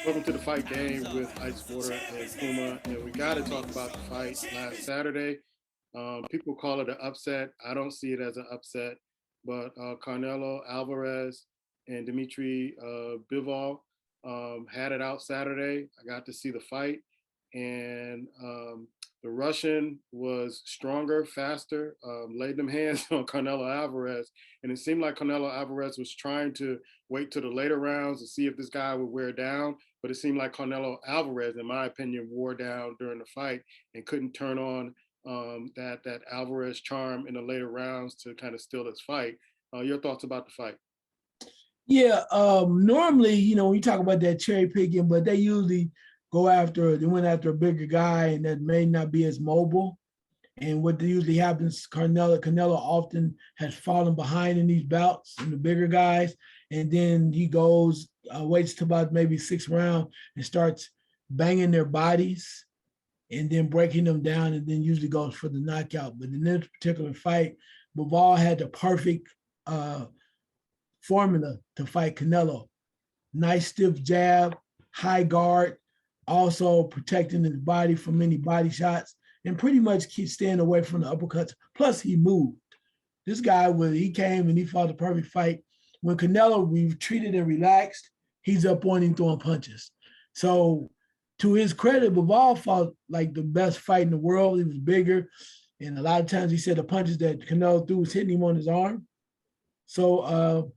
Welcome to the fight game with Icewater and Puma, and we got to talk about the fight last Saturday. People call it an upset. I don't see it as an upset, but Canelo Alvarez and Dimitri Bivol had it out Saturday. I got to see the fight, and the Russian was stronger, faster, laid them hands on Canelo Alvarez, and it seemed like Canelo Alvarez was trying to wait to the later rounds to see if this guy would wear down. But it seemed like Canelo Alvarez, in my opinion, wore down during the fight and couldn't turn on that Alvarez charm in the later rounds to kind of steal his fight. Your thoughts about the fight? Yeah, normally, when you talk about that cherry picking, but they usually they went after a bigger guy and that may not be as mobile. And what usually happens, Canelo often has fallen behind in these bouts and the bigger guys. And then he goes, waits to about maybe sixth round and starts banging their bodies and then breaking them down and then usually goes for the knockout. But in this particular fight, Bivol had the perfect formula to fight Canelo. Nice stiff jab, high guard, also protecting his body from any body shots, and pretty much keep staying away from the uppercuts. Plus, he moved. This guy, he came and he fought the perfect fight. When Canelo retreated and relaxed, he's up on him throwing punches. So, to his credit, Bivol fought like the best fight in the world. He was bigger, and a lot of times he said the punches that Canelo threw was hitting him on his arm. So,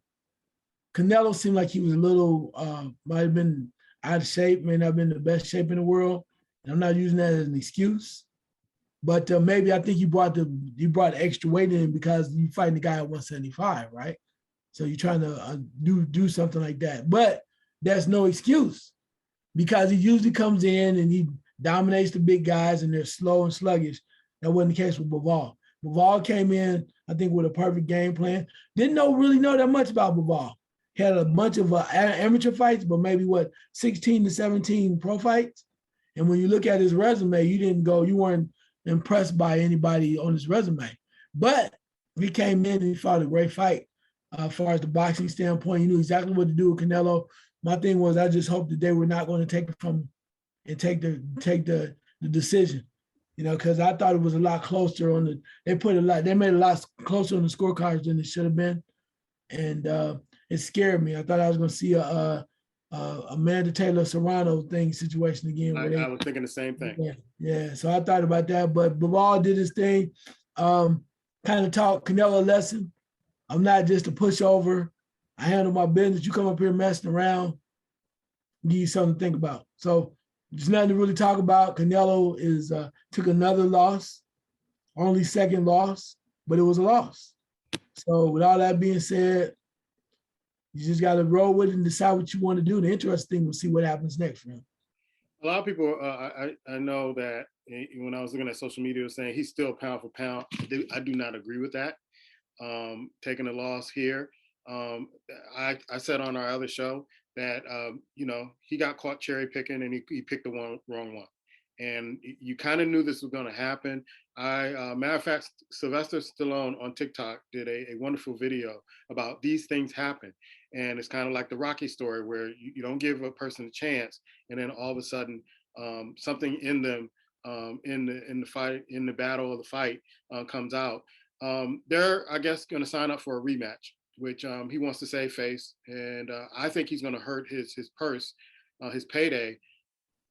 Canelo seemed like he was a little, might have been out of shape, may not have been the best shape in the world. And I'm not using that as an excuse. But maybe I think you brought extra weight in because you fighting the guy at 175, right? So you're trying to do something like that. But that's no excuse because he usually comes in and he dominates the big guys and they're slow and sluggish. That wasn't the case with Bivol. Bivol came in, I think, with a perfect game plan. Didn't really know that much about Bivol. He had a bunch of amateur fights, but maybe 16 to 17 pro fights. And when you look at his resume, you weren't impressed by anybody on his resume. But he came in and he fought a great fight. As far as the boxing standpoint, he knew exactly what to do with Canelo. My thing was, I just hoped that they were not going to take it from him and take the decision, because I thought it was a lot closer they made a lot closer on the scorecards than it should have been. And it scared me. I thought I was going to see a Amanda Taylor Serrano situation again. I was thinking the same thing. Yeah. So I thought about that, but Bivol did his thing. Kind of taught Canelo a lesson. I'm not just a pushover. I handle my business. You come up here messing around, give you something to think about. So there's nothing to really talk about. Canelo took another loss, only second loss, but it was a loss. So with all that being said, you just got to roll with it and decide what you want to do. The interesting thing will see what happens next for him. A lot of people, I know that when I was looking at social media, was saying he's still pound for pound. I do not agree with that. Taking a loss here. I said on our other show that, he got caught cherry picking and he picked the wrong one. And you kind of knew this was going to happen. Matter of fact, Sylvester Stallone on TikTok did a wonderful video about these things happen. And it's kind of like the Rocky story where you don't give a person a chance, and then all of a sudden something in them in the fight, in the battle of the fight comes out. They're, I guess, going to sign up for a rematch, which he wants to save face. And I think he's going to hurt his purse, his payday.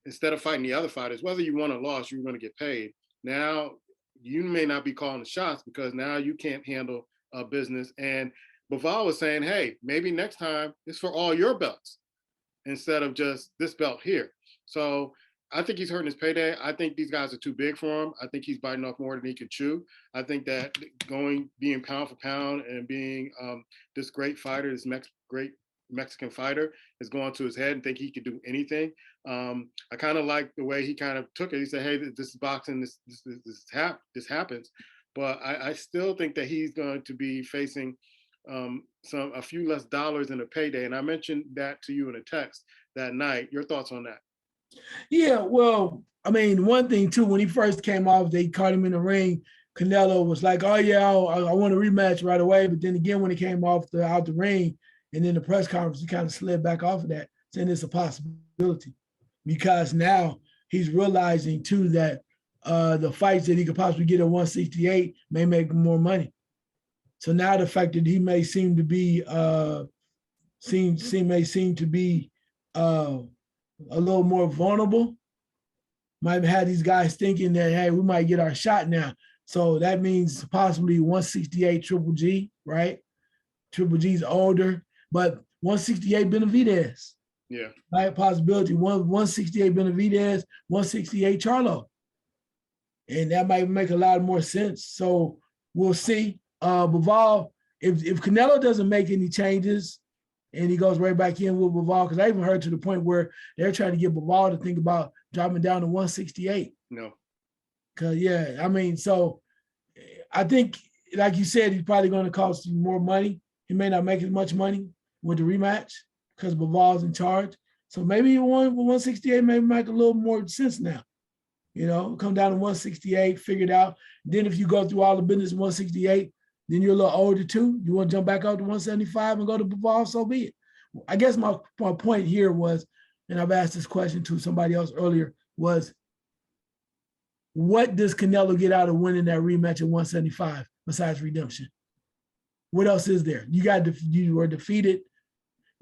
Instead of fighting the other fighters, whether you won or lost, you're going to get paid. Now, you may not be calling the shots because now you can't handle business. And Bivol was saying, hey, maybe next time it's for all your belts instead of just this belt here. So I think he's hurting his payday. I think these guys are too big for him. I think he's biting off more than he could chew. I think that being pound for pound and being this great fighter, this great Mexican fighter is going to his head and think he could do anything. I kind of like the way he kind of took it. He said, hey, this is boxing, this happens. But I still think that he's going to be facing a few less dollars in a payday. And I mentioned that to you in a text that night. Your thoughts on that? Yeah, well, I mean, one thing too, when he first came off, they caught him in the ring. Canelo was like, oh yeah, I want a rematch right away. But then again, when he came out the ring and then the press conference, he kind of slid back off of that. saying it's a possibility because now he's realizing too that the fights that he could possibly get at 168 may make more money. So now the fact that he may seem to be a little more vulnerable might have these guys thinking that, hey, we might get our shot now. So that means possibly 168 Triple G, right? Triple G's older, but 168 Benavidez. Yeah. Right? Possibility. 168 Benavidez, 168 Charlo. And that might make a lot more sense. So we'll see. Bivol, if Canelo doesn't make any changes and he goes right back in with Bivol, because I even heard to the point where they're trying to get Bivol to think about dropping down to 168. No. Because, yeah, I mean, so I think, like you said, he's probably going to cost you more money. He may not make as much money with the rematch because Bivol's in charge. So maybe 168 maybe make a little more sense now. You know, come down to 168, figure it out. Then if you go through all the business 168, then you're a little older too. You want to jump back out to 175 and go to Bivol, so be it. I guess my point here was, and I've asked this question to somebody else earlier, was what does Canelo get out of winning that rematch at 175 besides redemption? What else is there? You were defeated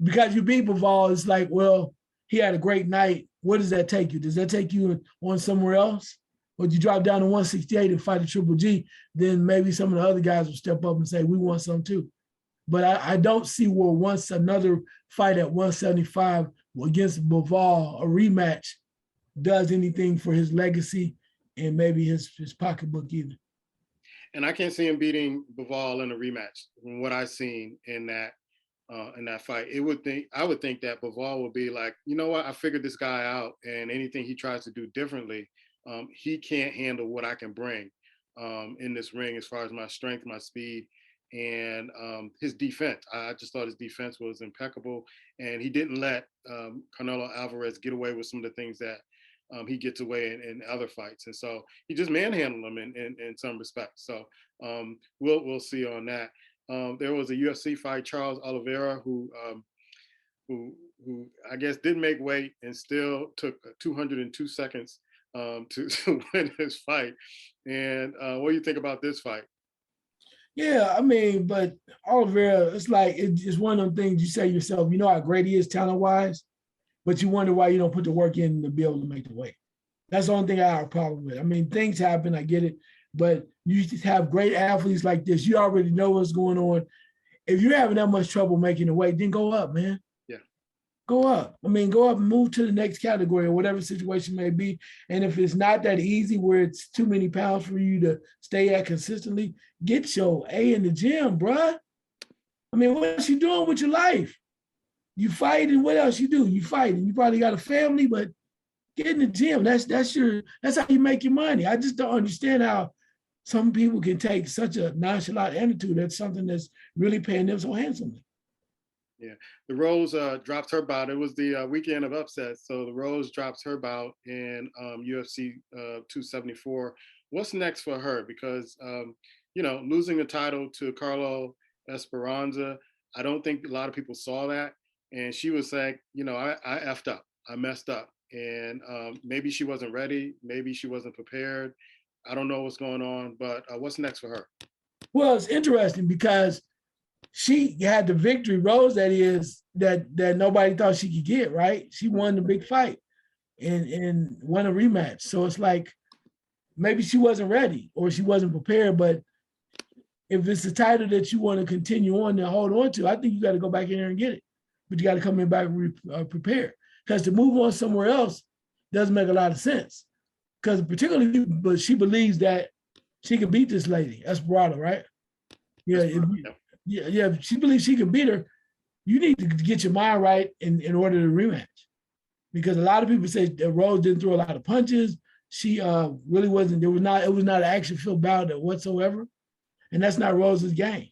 because you beat Bivol. It's like, well, he had a great night. What does that take you? Does that take you on somewhere else? Or you drop down to 168 and fight a Triple G, then maybe some of the other guys will step up and say, we want some too. But I don't see where once another fight at 175 against Bivol, a rematch, does anything for his legacy and maybe his pocketbook either. And I can't see him beating Bivol in a rematch. From what I've seen in that fight, I would think that Bivol would be like, you know what, I figured this guy out, and anything he tries to do differently, he can't handle what I can bring in this ring as far as my strength, my speed, and his defense. I just thought his defense was impeccable, and he didn't let Canelo Alvarez get away with some of the things that he gets away in other fights, and so he just manhandled him in some respects. So we'll see on that. There was a UFC fight, Charles Oliveira, who I guess did make weight and still took 202 seconds to win his fight. And what do you think about this fight? Yeah, I mean, but Oliveira, it's like it's one of them things you say to yourself, you know how great he is talent-wise, but you wonder why you don't put the work in to be able to make the weight. That's the only thing I have a problem with. I mean, things happen, I get it, but you just have great athletes like this. You already know what's going on. If you're having that much trouble making the weight, then go up, man. Yeah. Go up. I mean, go up and move to the next category or whatever situation may be. And if it's not that easy where it's too many pounds for you to stay at consistently, get your A in the gym, bruh. I mean, what else you doing with your life? You fight, and what else you do? You fight, and you probably got a family, but get in the gym. That's how you make your money. I just don't understand how some people can take such a nonchalant attitude at something that's really paying them so handsomely. Yeah, the Rose dropped her bout. It was the weekend of upsets, so the Rose drops her bout in UFC 274. What's next for her? Because losing the title to Carlo Esperanza, I don't think a lot of people saw that. And she was saying, I effed up, I messed up. And maybe she wasn't ready, maybe she wasn't prepared. I don't know what's going on, but what's next for her? Well, it's interesting because she had the victory, Rose, that nobody thought she could get, right? She won the big fight and won a rematch. So it's like maybe she wasn't ready or she wasn't prepared, but if it's a title that you want to continue on and hold on to, I think you got to go back in there and get it. But you got to come in back prepared. Because to move on somewhere else doesn't make a lot of sense. Because particularly, but she believes that she can beat this lady, Esperanza, right? Yeah, if she believes she can beat her, you need to get your mind right in order to rematch. Because a lot of people say that Rose didn't throw a lot of punches. She really wasn't. It was not an action-filled bout whatsoever, and that's not Rose's game.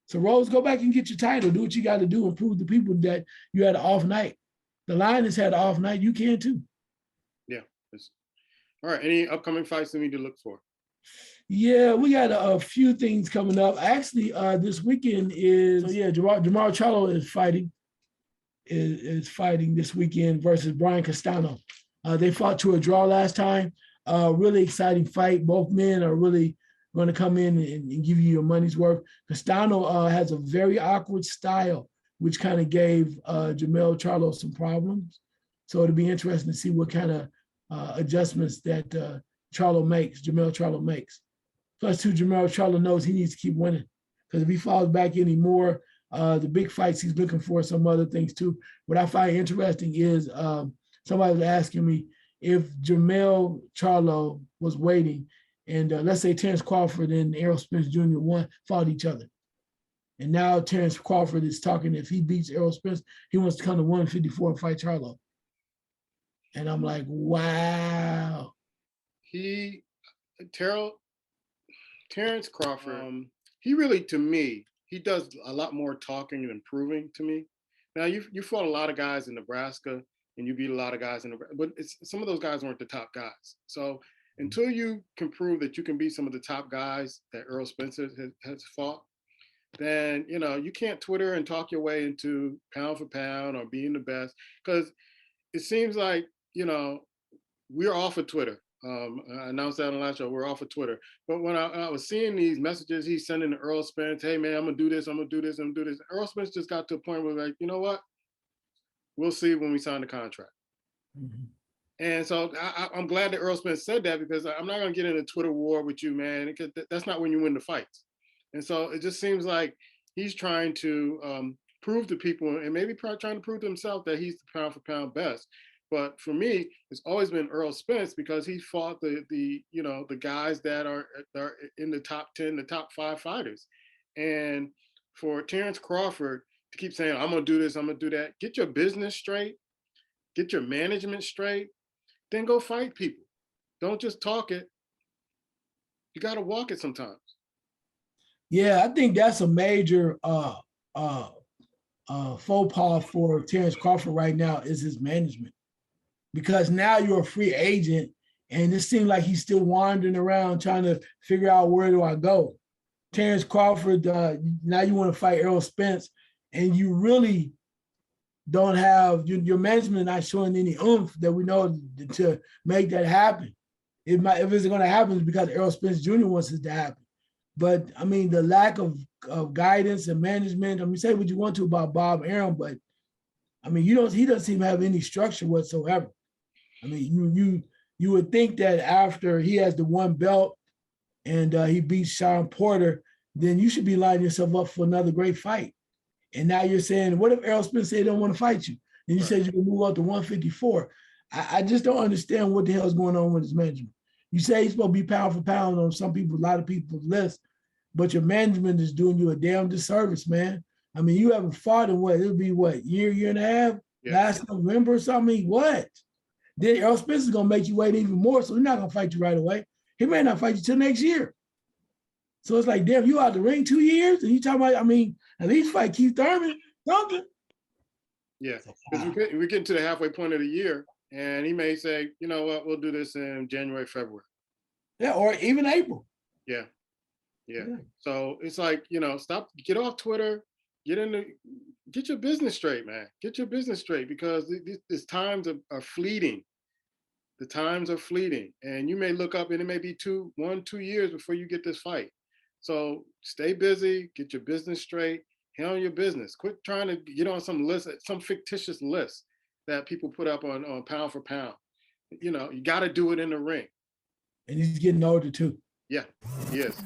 So Rose, go back and get your title. Do what you got to do and prove to people that you had an off night. The Lions had an off night. You can too. Yeah. All right. Any upcoming fights we need to look for? Yeah, we got a few things coming up. Actually, this weekend is Jermall Charlo is fighting. is fighting this weekend versus Brian Castano. They fought to a draw last time. Really exciting fight. Both men are really going to come in and give you your money's worth. Castano has a very awkward style, which kind of gave Jamel Charlo some problems. So it'll be interesting to see what kind of adjustments that Jamel Charlo makes. Plus, too, Jamel Charlo knows he needs to keep winning because if he falls back anymore, the big fights he's looking for, some other things too. What I find interesting is somebody was asking me if Jamel Charlo was waiting, and let's say Terrence Crawford and Errol Spence Jr. fought each other. And now Terrence Crawford is talking if he beats Errol Spence, he wants to come to 154 and fight Charlo. And I'm like, wow. Terrence Crawford, he really, to me, he does a lot more talking and improving to me. Now, you fought a lot of guys in Nebraska, and you beat a lot of guys in Nebraska, but some of those guys weren't the top guys. So until you can prove that you can beat some of the top guys that Errol Spencer has fought, then, you can't Twitter and talk your way into pound for pound or being the best, because it seems like, we're off of Twitter. I announced that on the last show, we're off of Twitter. But when I was seeing these messages he's sending to Earl Spence, hey man, I'm gonna do this, I'm gonna do this, I'm gonna do this. Earl Spence just got to a point where like, you know what? We'll see when we sign the contract. Mm-hmm. And so I'm glad that Earl Spence said that, because I'm not gonna get in a Twitter war with you, man, because that's not when you win the fights. And so it just seems like he's trying to prove to people, and maybe trying to prove to himself, that he's the pound for pound best. But for me, it's always been Errol Spence, because he fought the guys that are in the top 10, the top 5 fighters. And for Terrence Crawford to keep saying, I'm gonna do this, I'm gonna do that, get your business straight, get your management straight, then go fight people. Don't just talk it. You gotta walk it sometimes. Yeah, I think that's a major faux pas for Terrence Crawford right now is his management. Because now you're a free agent, and it seems like he's still wandering around trying to figure out, where do I go? Terrence Crawford, now you want to fight Errol Spence, and you really don't have, your management not showing any oomph that we know to make that happen. If it's going to happen, it's because Errol Spence Jr. wants it to happen. But I mean, the lack of guidance and management, I mean, say what you want to about Bob Arum, but I mean, he doesn't seem to have any structure whatsoever. I mean, you would think that after he has the one belt and he beats Sean Porter, then you should be lining yourself up for another great fight. And now you're saying, what if Errol Spence said he don't want to fight you? Then you said you can move up to 154. I just don't understand what the hell is going on with his management. You say he's supposed to be pound for pound on a lot of people's list, but your management is doing you a damn disservice, man. I mean, you haven't fought in it'll be year and a half, last November or something. What? Then Errol Spence is gonna make you wait even more, so he's not gonna fight you right away. He may not fight you till next year. So it's like, damn, you out the ring 2 years, and you talking about, I mean, at least fight Keith Thurman, something. Yeah, because we're getting to the halfway point of the year, and he may say, you know what, we'll do this in January, February. Yeah, or even April. Yeah. So it's like, get off Twitter, get your business straight, man. Get your business straight, because these times are fleeting. The times are fleeting, and you may look up and it may be 2 years before you get this fight. So stay busy, get your business straight, handle your business. Quit trying to get on some list, some fictitious list that people put up on pound for pound. You got to do it in the ring. And he's getting older too. Yeah, he is.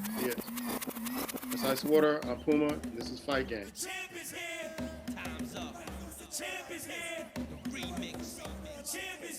It's Icewater and Puma. This is Fight Game. The champ is here. Time's up. The champ is here. The remix. The champ is